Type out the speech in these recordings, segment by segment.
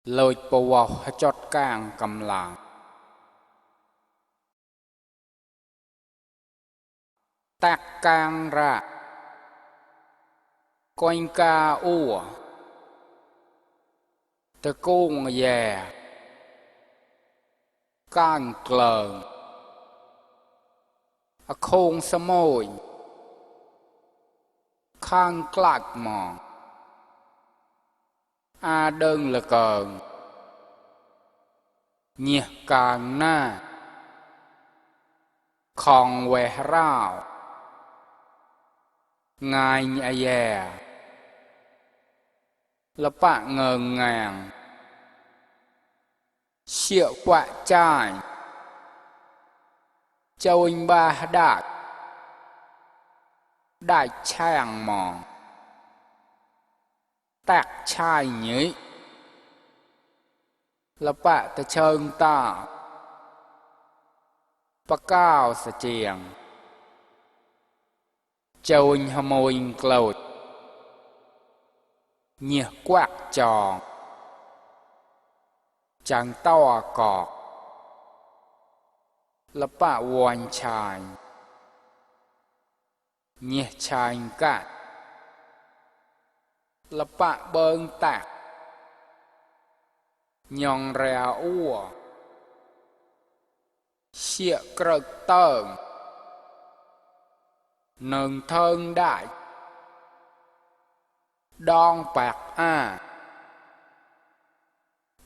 Lôi bầu vào chót càng cầm làng tạc càng ra quanh ca ua tơ cung dè càng clờn a khôn sơ môi khang clark mòn a đơn là cờn nhiệt càng na khòng quẻ rào ngài nhẹ dè là bạ ngờ ngàng triệu quạ chai châu anh ba đạt đại chàng mòn tạc chai nhí là bạ ta chơn ta bà cao sa chiềng châu anh hâm môi clột nhiệt quạc tròn chẳng to cọt là bạ hoàn chài nhiệt chài cạn là bạ bơn tạc nhong rè ua xịa cực tờn nâng thân đại đong bạc a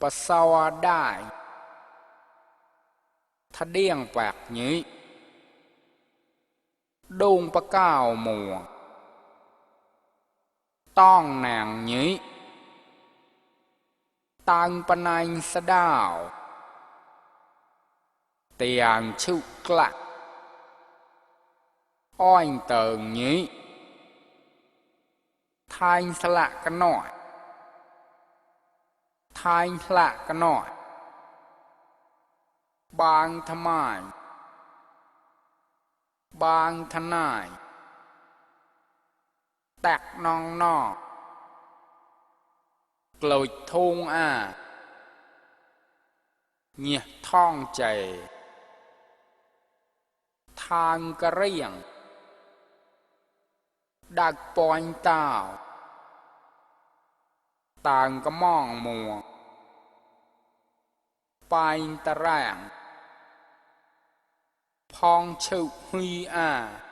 bà sao đại thà điên bạc nhí đôn bà cao mùa tong nàng nhí tăng bà nanh sa đào tiền chụp lạc oanh tờn nhí thanh sa lạ cái nọi thanh lạ cái nọi bang tham ai bang thân ai tạc non nọ lồi thôn à nhiệt thong chảy thang cà riêng đặc bòi tàu tàng có mong mùa bài ta ràng phong chụp huy à